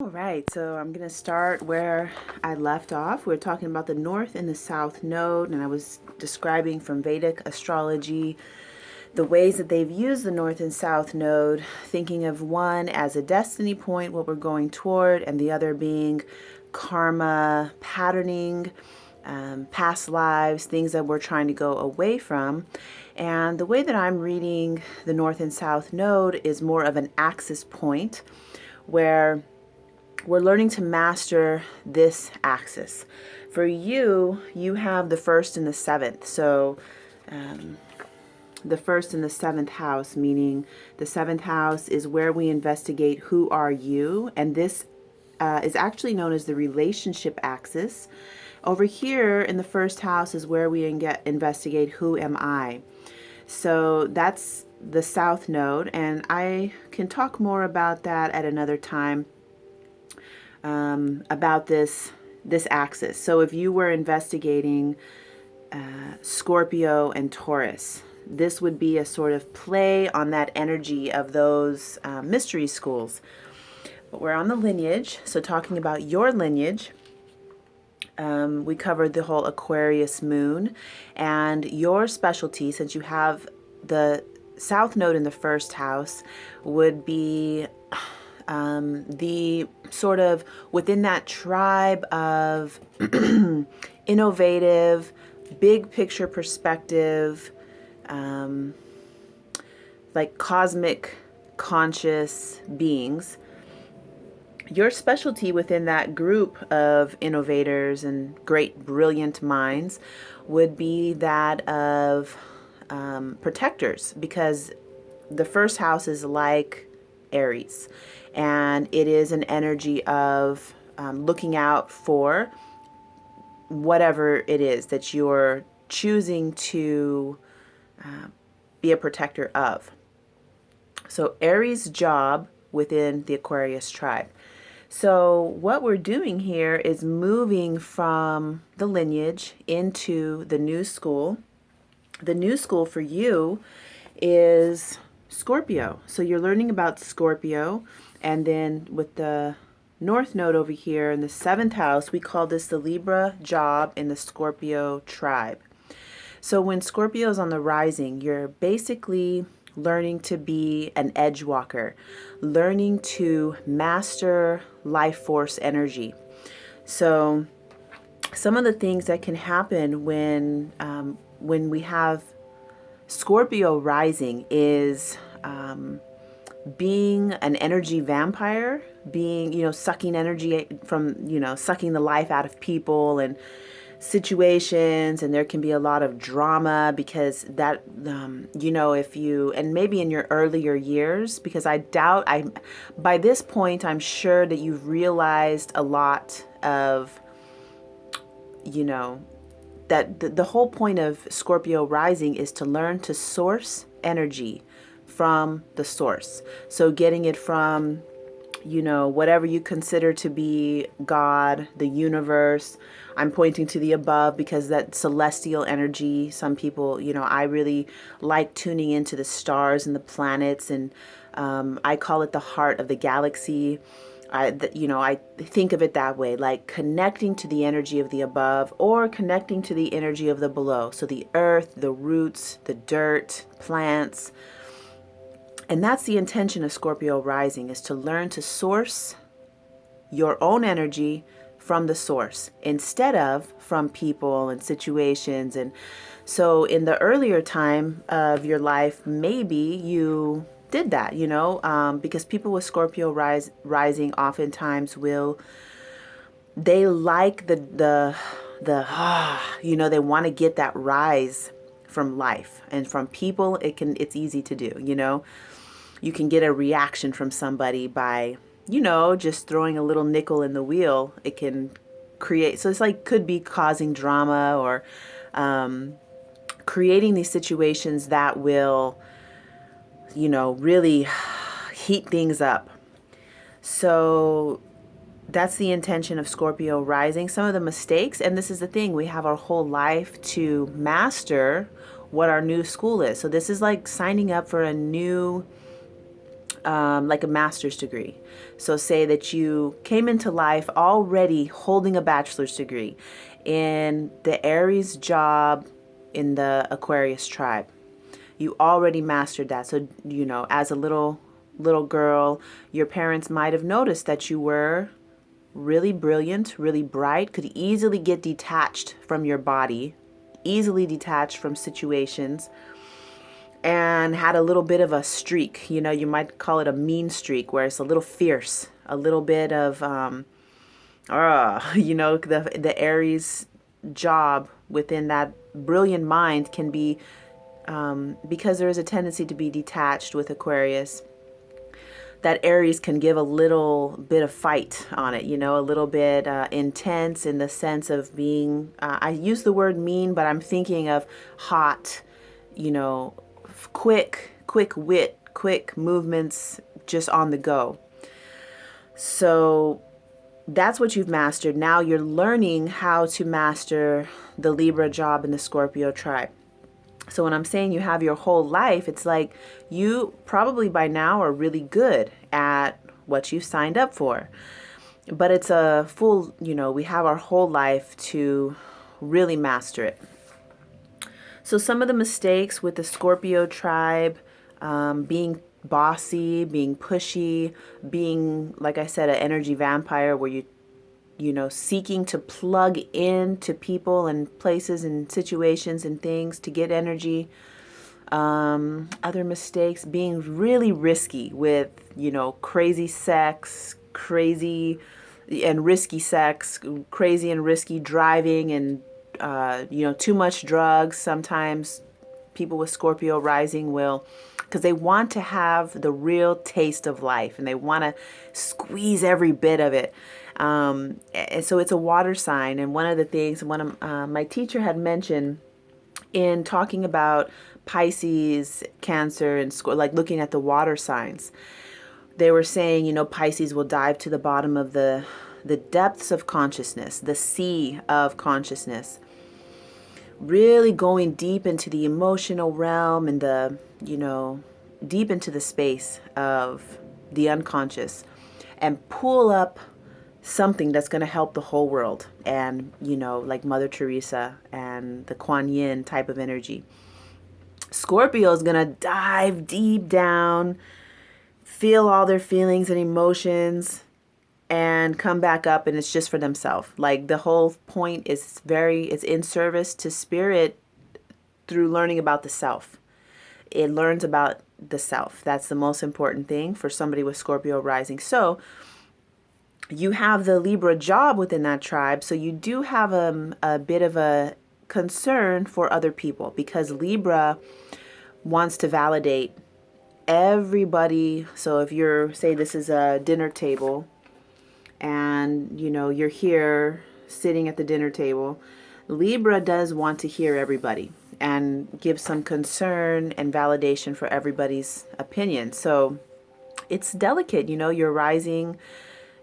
All right, so I'm going to start where I left off. We're talking about the North and the South Node, and I was describing from Vedic astrology the ways that they've used the North and South Node, thinking of one as a destiny point, what we're going toward, and the other being karma, patterning, past lives, things that we're trying to go away from. And the way that I'm reading the North and South Node is more of an axis point where we're learning to master this axis. For you, you have the first and the seventh. So the first and the seventh house, meaning the seventh house is where we investigate who are you. And this is actually known as the relationship axis. Over here in the first house is where we investigate who am I. So that's the South Node. And I can talk more about that at another time. About this axis. So if you were investigating Scorpio and Taurus, this would be a sort of play on that energy of those mystery schools. But we're on the lineage, so talking about your lineage, we covered the whole Aquarius Moon, and your specialty, since you have the South Node in the first house, would be the sort of within that tribe of innovative, big picture perspective, like cosmic conscious beings. Your specialty within that group of innovators and great brilliant minds would be that of protectors, because the first house is like Aries, and it is an energy of looking out for whatever it is that you're choosing to be a protector of. So Aries' job within the Aquarius tribe. So what we're doing here is moving from the lineage into the new school. The new school for you is Scorpio. So you're learning about Scorpio, and then with the North Node over here in the seventh house, we call this the Libra job in the Scorpio tribe. So when Scorpio is on the rising, you're basically learning to be an edge walker, learning to master life force energy. So some of the things that can happen when we have Scorpio rising is being an energy vampire, being, sucking energy from, sucking the life out of people and situations. And there can be a lot of drama because that, if you, and maybe in your earlier years, because by this point, I'm sure that you've realized a lot of, that the whole point of Scorpio rising is to learn to source energy from the source. So getting it from, whatever you consider to be God, the universe. I'm pointing to the above because that celestial energy, some people, I really like tuning into the stars and the planets, and I call it the heart of the galaxy. I think of it that way, like connecting to the energy of the above or connecting to the energy of the below. So the earth, the roots, the dirt, plants. And that's the intention of Scorpio rising, is to learn to source your own energy from the source instead of from people and situations. And so in the earlier time of your life, maybe you did that, because people with Scorpio rising oftentimes they like they want to get that rise from life and from people. It's easy to do, you can get a reaction from somebody by, just throwing a little nickel in the wheel. It can create, so it's like, could be causing drama or creating these situations that will, really heat things up. So that's the intention of Scorpio rising. Some of the mistakes, and this is the thing, we have our whole life to master what our new school is. So this is like signing up for a new like a master's degree. So say that you came into life already holding a bachelor's degree in the Aries job in the Aquarius tribe. You already mastered that. So, as a little girl, your parents might have noticed that you were really brilliant, really bright, could easily get detached from your body, easily detached from situations, and had a little bit of a streak. You might call it a mean streak, where it's a little fierce, a little bit of, the Aries job within that brilliant mind can be, because there is a tendency to be detached with Aquarius, that Aries can give a little bit of fight on it, a little bit intense in the sense of being, I use the word mean, but I'm thinking of hot, quick wit, quick movements, just on the go. So that's what you've mastered. Now you're learning how to master the Libra job in the Scorpio tribe. So when I'm saying you have your whole life, it's like you probably by now are really good at what you signed up for. But it's a full, we have our whole life to really master it. So some of the mistakes with the Scorpio tribe, being bossy, being pushy, being, like I said, an energy vampire where seeking to plug into people and places and situations and things to get energy. Other mistakes, being really risky with, crazy sex, crazy and risky sex, crazy and risky driving, and, too much drugs. Sometimes people with Scorpio rising will, because they want to have the real taste of life and they want to squeeze every bit of it. And so it's a water sign. And one of the things my teacher had mentioned in talking about Pisces, Cancer, and like looking at the water signs, they were saying, Pisces will dive to the bottom of the depths of consciousness, the sea of consciousness, really going deep into the emotional realm and deep into the space of the unconscious, and pull up something that's going to help the whole world. And, like Mother Teresa and the Kuan Yin type of energy. Scorpio is going to dive deep down, feel all their feelings and emotions, and come back up, and it's just for themselves. Like the whole point is it's in service to spirit through learning about the self. It learns about the self. That's the most important thing for somebody with Scorpio rising. So you have the Libra job within that tribe. So you do have a bit of a concern for other people, because Libra wants to validate everybody. So if say this is a dinner table and, you're here sitting at the dinner table, Libra does want to hear everybody and give some concern and validation for everybody's opinion. So it's delicate, your rising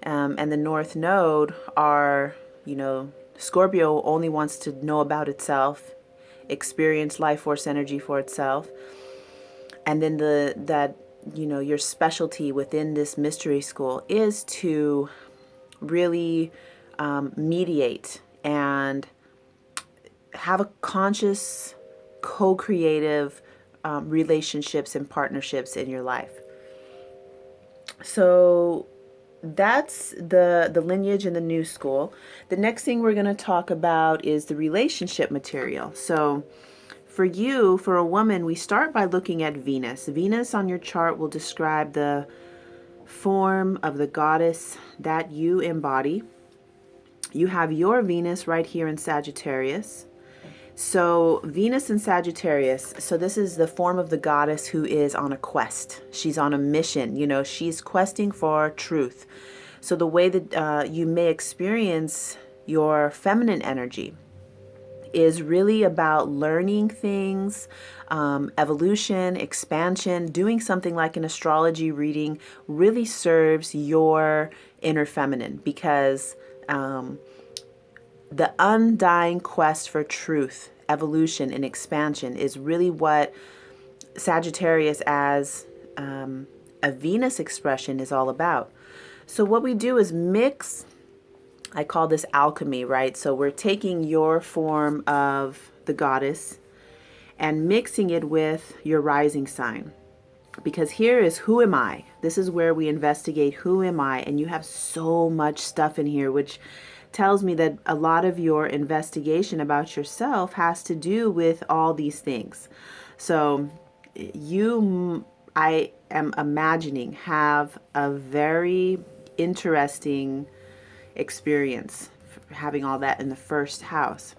and the North Node are, Scorpio only wants to know about itself, experience life force energy for itself. And then your specialty within this mystery school is to really mediate and have a conscious, co-creative relationships and partnerships in your life. So that's the lineage in the new school. The next thing we're going to talk about is the relationship material. So for you, for a woman, we start by looking at Venus. Venus on your chart will describe the form of the goddess that you embody. You have your Venus right here in Sagittarius. So Venus in Sagittarius, so this is the form of the goddess who is on a quest. She's on a mission, she's questing for truth. So the way that you may experience your feminine energy is really about learning things, evolution, expansion. Doing something like an astrology reading really serves your inner feminine, because the undying quest for truth, evolution, and expansion is really what Sagittarius as a a Venus expression is all about. So what we do is mix, I call this alchemy, right? So we're taking your form of the goddess and mixing it with your rising sign. Because here is who am I? This is where we investigate who am I? And you have so much stuff in here, which tells me that a lot of your investigation about yourself has to do with all these things. So I am imagining, have a very interesting experience having all that in the first house.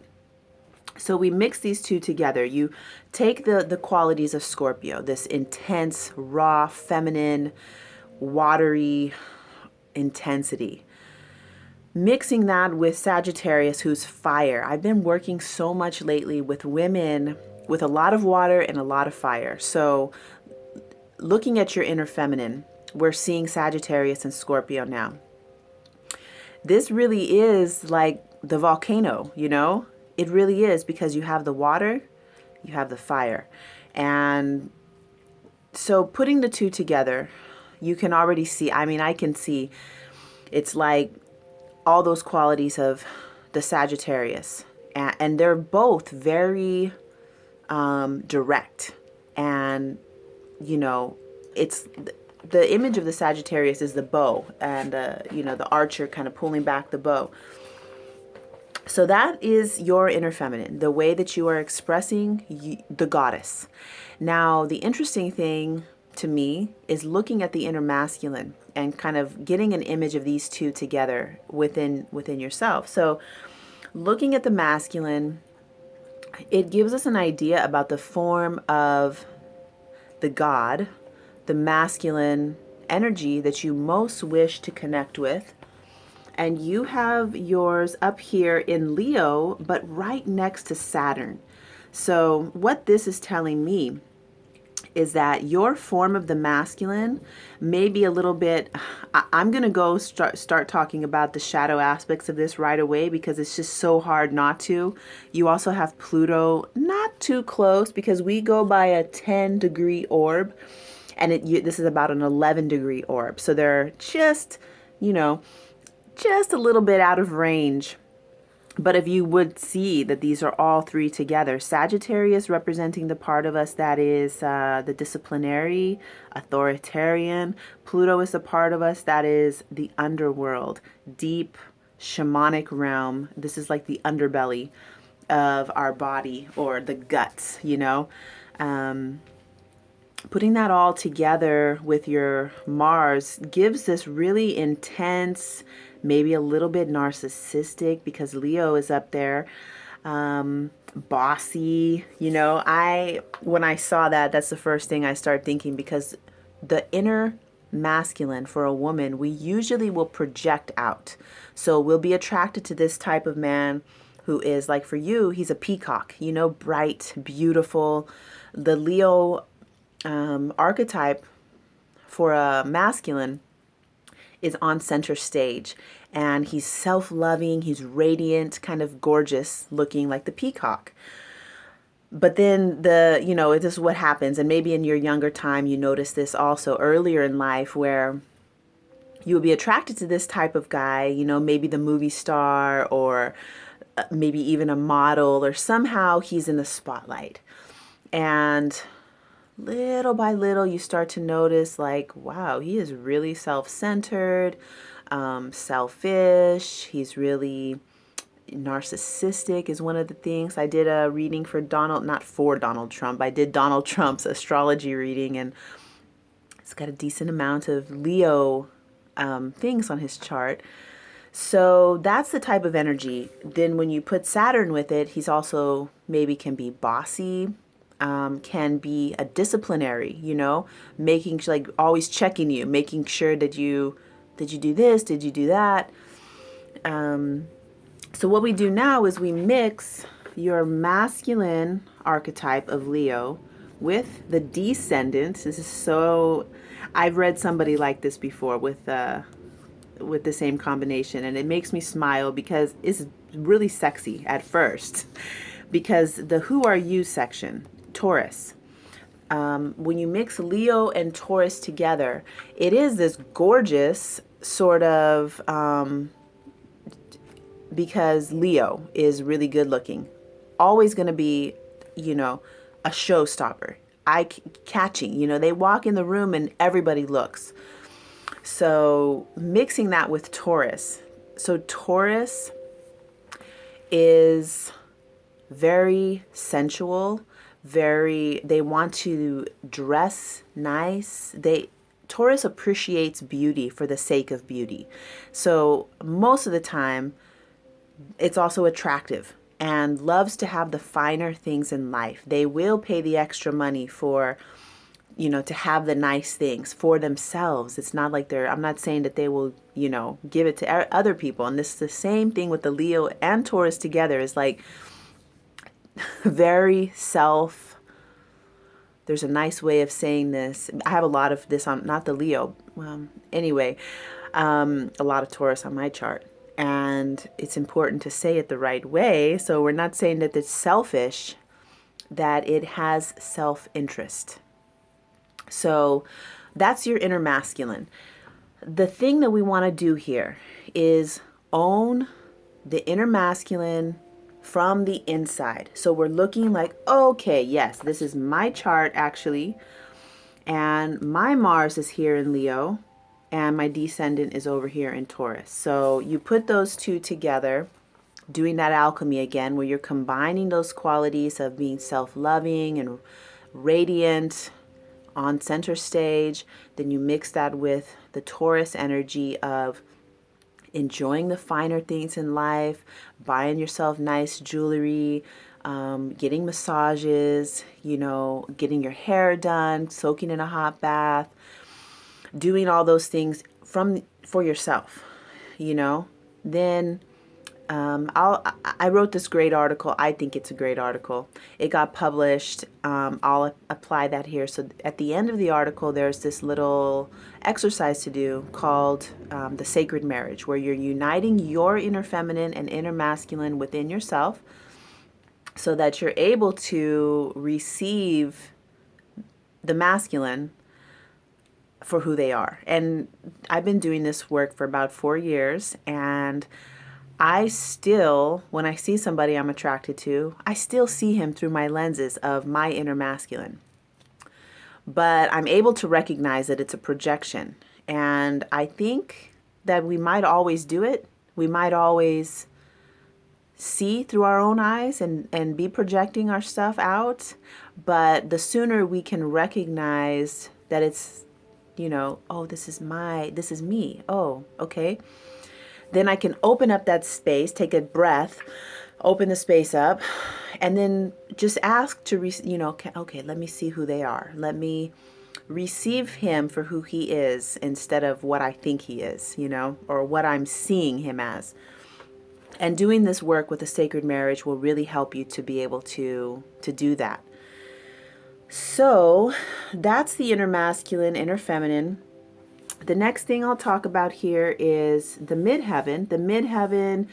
So we mix these two together. You take the qualities of Scorpio, this intense, raw, feminine, watery intensity. Mixing that with Sagittarius, who's fire. I've been working so much lately with women with a lot of water and a lot of fire. So looking at your inner feminine, we're seeing Sagittarius and Scorpio now. This really is like the volcano, you know? It really is, because you have the water, you have the fire. And so putting the two together, you can already see, I can see, it's like all those qualities of the Sagittarius. And they're both very direct. And, you know, it's the image of the Sagittarius is the bow and, the archer kind of pulling back the bow. So that is your inner feminine, the way that you are expressing the goddess. Now, the interesting thing to me is looking at the inner masculine and kind of getting an image of these two together within yourself. So looking at the masculine, it gives us an idea about the form of the god, the masculine energy that you most wish to connect with. And you have yours up here in Leo, but right next to Saturn. So what this is telling me is that your form of the masculine may be a little bit, I'm going to go start talking about the shadow aspects of this right away, because it's just so hard not to. You also have Pluto not too close, because we go by a 10-degree orb, and this is about an 11-degree orb. So they're just, just a little bit out of range. But if you would see that these are all three together, Sagittarius representing the part of us that is the disciplinary, authoritarian. Pluto is the part of us that is the underworld, deep, shamanic realm. This is like the underbelly of our body, or the guts, Putting that all together with your Mars gives this really intense, maybe a little bit narcissistic, because Leo is up there, bossy. When I saw that, that's the first thing I start thinking, because the inner masculine for a woman, we usually will project out. So we'll be attracted to this type of man who is, like for you, he's a peacock, bright, beautiful. The Leo archetype for a masculine is on center stage, and he's self-loving, he's radiant, kind of gorgeous looking, like the peacock. But then this is what happens, and maybe in your younger time you notice this also earlier in life, where you will be attracted to this type of guy, maybe the movie star, or maybe even a model, or somehow he's in the spotlight. And little by little, you start to notice, like, wow, he is really self-centered, selfish. He's really narcissistic is one of the things. I did a reading for not for Donald Trump. I did Donald Trump's astrology reading, and it's got a decent amount of Leo things on his chart. So that's the type of energy. Then when you put Saturn with it, he's also maybe can be bossy, can be a disciplinary, making like always checking you, making sure that did you do this? Did you do that? So what we do now is we mix your masculine archetype of Leo with the descendant. This is I've read somebody like this before with the same combination, and it makes me smile because it's really sexy at first, because the who are you section, Taurus. when you mix Leo and Taurus together, it is this gorgeous sort of, because Leo is really good looking, always going to be, a showstopper, eye catching. They walk in the room and everybody looks. So mixing that with Taurus. So Taurus is very sensual, they want to dress nice. Taurus appreciates beauty for the sake of beauty. So most of the time, it's also attractive and loves to have the finer things in life. They will pay the extra money for, to have the nice things for themselves. It's not like I'm not saying that they will, give it to other people. And this is the same thing with the Leo and Taurus together. Is like very there's a nice way of saying this. I have a lot of this on, not the Leo. Anyway, a lot of Taurus on my chart. And it's important to say it the right way. So we're not saying that it's selfish, that it has self-interest. So that's your inner masculine. The thing that we want to do here is own the inner masculine from the inside. So we're looking like, okay, yes, this is my chart actually. And my Mars is here in Leo. And my descendant is over here in Taurus. So you put those two together, doing that alchemy again, where you're combining those qualities of being self-loving and radiant on center stage. Then you mix that with the Taurus energy of enjoying the finer things in life, buying yourself nice jewelry, getting massages, getting your hair done, soaking in a hot bath, doing all those things for yourself, Then I wrote this great article. I think it's a great article. It got published. I'll apply that here. So at the end of the article, there's this little exercise to do called the sacred marriage, where you're uniting your inner feminine and inner masculine within yourself so that you're able to receive the masculine for who they are. And I've been doing this work for about 4 years, and I still, when I see somebody I'm attracted to, I still see him through my lenses of my inner masculine. But I'm able to recognize that it's a projection. And I think that we might always do it. We might always see through our own eyes and be projecting our stuff out. But the sooner we can recognize that it's, oh, this is me. Oh, okay. Then I can open up that space, take a breath, open the space up, and then just ask to, okay, let me see who they are. Let me receive him for who he is instead of what I think he is, or what I'm seeing him as. And doing this work with the sacred marriage will really help you to be able to do that. So that's the inner masculine, inner feminine. The next thing I'll talk about here is the midheaven. The midheaven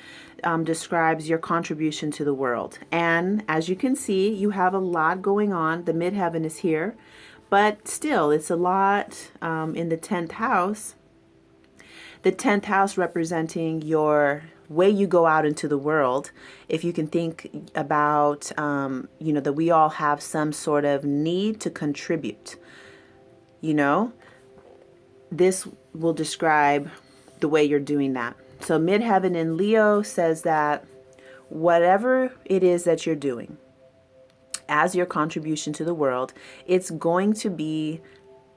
describes your contribution to the world. And as you can see, you have a lot going on. The midheaven is here, but still it's a lot in the 10th house. The 10th house representing your way you go out into the world. If you can think about, that we all have some sort of need to contribute, this will describe the way you're doing that. So midheaven in Leo says that whatever it is that you're doing as your contribution to the world, it's going to be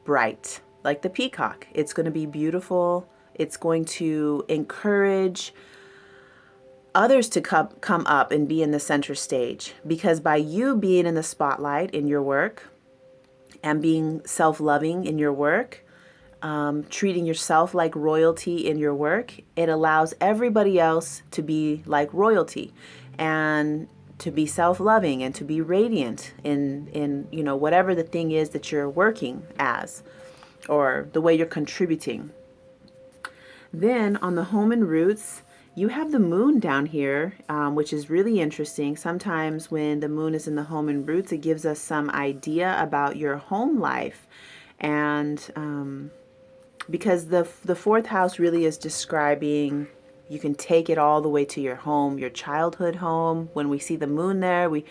bright, like the peacock. It's going to be beautiful. It's going to encourage others to come up and be in the center stage, because by you being in the spotlight in your work and being self-loving in your work, treating yourself like royalty in your work, it allows everybody else to be like royalty and to be self-loving and to be radiant in whatever the thing is that you're working as, or the way you're contributing. Then on the home and roots, You have the moon down here, which is really interesting. Sometimes when the moon is in the home and roots, it gives us some idea about your home life. And because the fourth house really is describing, you can take it all the way to your home, your childhood home. When we see the moon there, we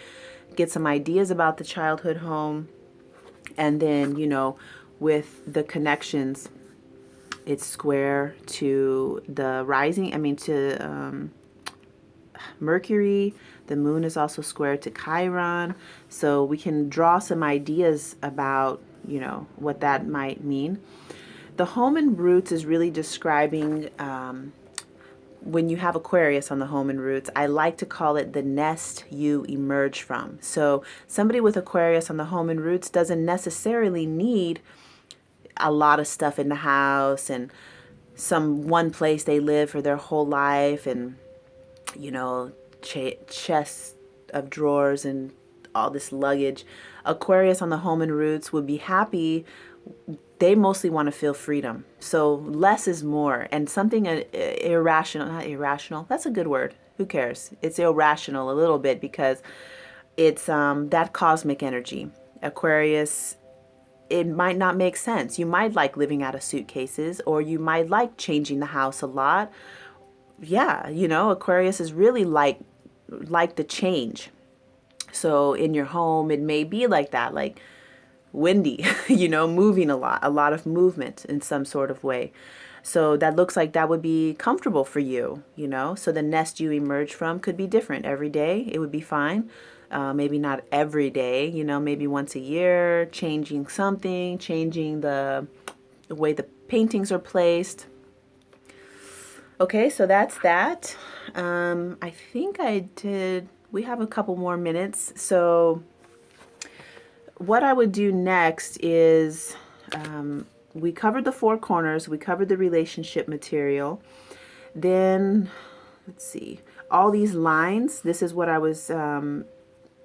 get some ideas about the childhood home. And then, you know, with the connections, it's square to the rising, to Mercury. The moon is also square to Chiron. So we can draw some ideas about, you know, what that might mean. The home and roots is really describing when you have Aquarius on the home and roots. I like to call it the nest you emerge from. So somebody with Aquarius on the home and roots doesn't necessarily need a lot of stuff in the house and some one place they live for their whole life, and you know, chests of drawers and all this luggage. Aquarius on the home and roots would be happy. They mostly want to feel freedom. So less is more, and something irrational, not irrational, that's a good word. Who cares? It's irrational a little bit because it's that cosmic energy. Aquarius, it might not make sense. You might like living out of suitcases, or you might like changing the house a lot. Yeah, you know, Aquarius is really like the change. So in your home, it may be like that, like windy, you know, moving a lot of movement in some sort of way. So that looks like that would be comfortable for you, you know. So the nest you emerge from could be different every day. It would be fine. Maybe not every day, you know, maybe once a year, changing something, changing the way the paintings are placed. Okay, so that's that. I think I did, we have a couple more minutes. So what I would do next is, we covered the four corners, we covered the relationship material. Then, let's see, all these lines, this is what I was,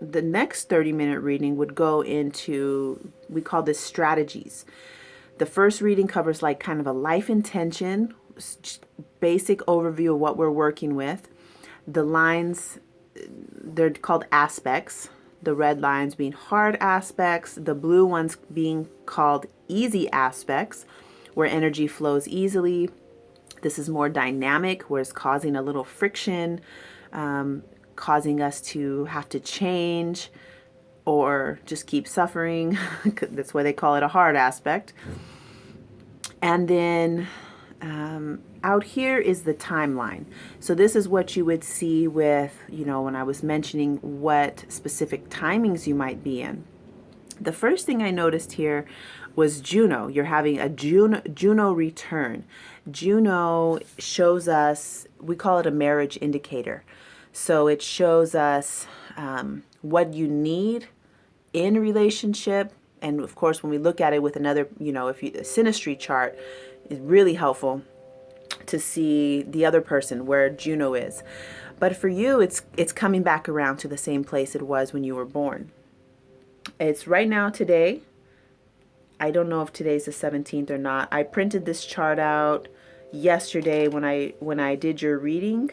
the next 30-minute reading would go into, we call this strategies. The first reading covers like kind of a life intention, basic overview of what we're working with. The lines, they're called aspects. The red lines being hard aspects, the blue ones being called easy aspects, where energy flows easily. This is more dynamic, where it's causing a little friction, causing us to have to change or just keep suffering. That's why they call it a hard aspect. And then out here is the timeline. So this is what you would see with, you know, when I was mentioning what specific timings you might be in. The first thing I noticed here was Juno. You're having a Juno return. Juno shows us, we call it a marriage indicator. So it shows us what you need in a relationship. And of course, when we look at it with another, you know, if you, a synastry chart is really helpful to see the other person where Juno is. But for you, it's coming back around to the same place it was when you were born. It's right now today. I don't know if today's the 17th or not. I printed this chart out yesterday when I did your reading.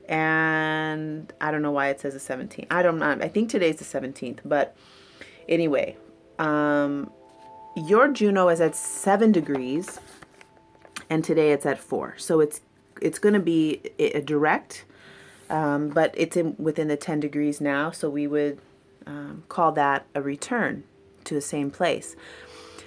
And I don't know why it says the 17th. I don't know. I think today's the 17th. But anyway, your Juno is at 7 degrees. And today it's at 4. So it's going to be a direct, but it's within the 10 degrees now. So we would call that a return to the same place.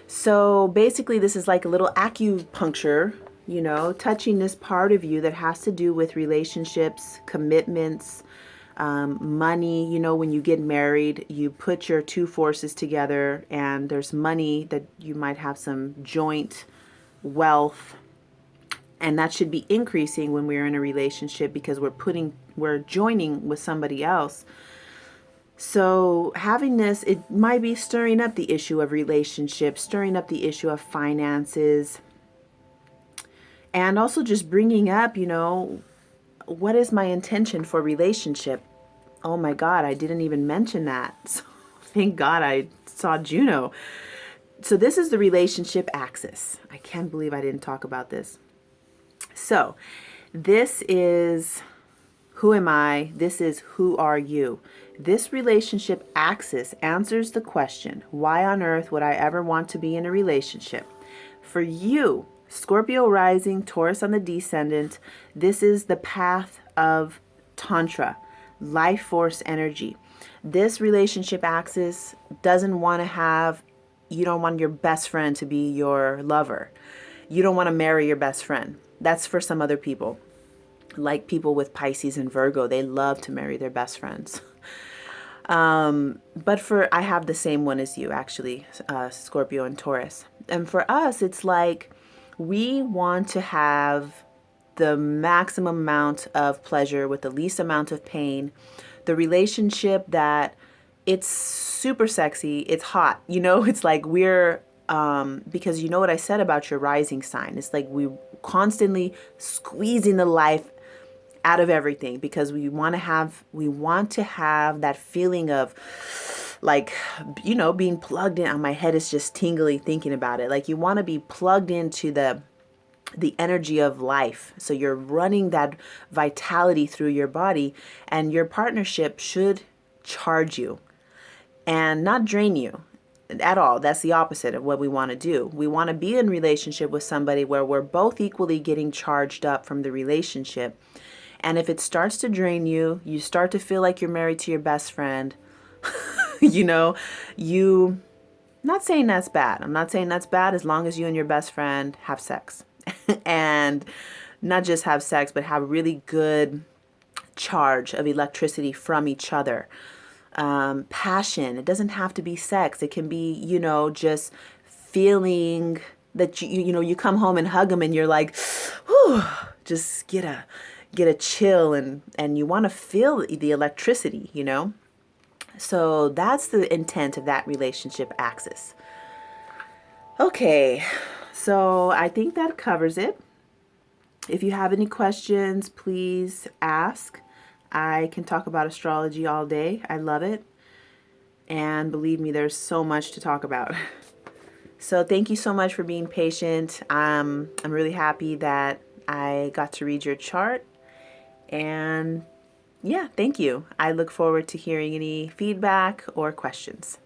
So basically this is like a little acupuncture, you know, touching this part of you that has to do with relationships, commitments, money. You know, when you get married, you put your two forces together and there's money that you might have some joint wealth. And that should be increasing when we're in a relationship because we're joining with somebody else. So having this, it might be stirring up the issue of relationships, stirring up the issue of finances, and also just bringing up, you know, what is my intention for relationship? Oh my God, I didn't even mention that. So thank God I saw Juno. So this is the relationship axis. I can't believe I didn't talk about this. So This is who am I? This is who are you? This relationship axis answers the question, why on earth would I ever want to be in a relationship? For you, Scorpio rising, Taurus on the descendant, this is the path of Tantra, life force energy. This relationship axis doesn't want to have, you don't want your best friend to be your lover. You don't want to marry your best friend. That's for some other people. Like people with Pisces and Virgo, they love to marry their best friends. But I have the same one as you, actually, Scorpio and Taurus. And for us, it's like we want to have the maximum amount of pleasure with the least amount of pain. The relationship that it's super sexy, it's hot, it's like because you know what I said about your rising sign. It's like we constantly squeezing the life out of everything because we want to have that feeling of like, being plugged in. My head is just tingly thinking about it. Like you want to be plugged into the energy of life. So you're running that vitality through your body, and your partnership should charge you and not drain you at all. That's the opposite of what we want to do. We want to be in relationship with somebody where we're both equally getting charged up from the relationship. And if it starts to drain you, you start to feel like you're married to your best friend, not saying that's bad. I'm not saying that's bad as long as you and your best friend have sex. And not just have sex, but have really good charge of electricity from each other. Passion. It doesn't have to be sex. It can be, just feeling that you come home and hug them and you're like, whew, just get a chill, and you want to feel the electricity, So that's the intent of that relationship axis. Okay, so I think that covers it. If you have any questions, please ask. I can talk about astrology all day. I love it. And believe me, there's so much to talk about. So thank you so much for being patient. I'm really happy that I got to read your chart. And yeah, thank you. I look forward to hearing any feedback or questions.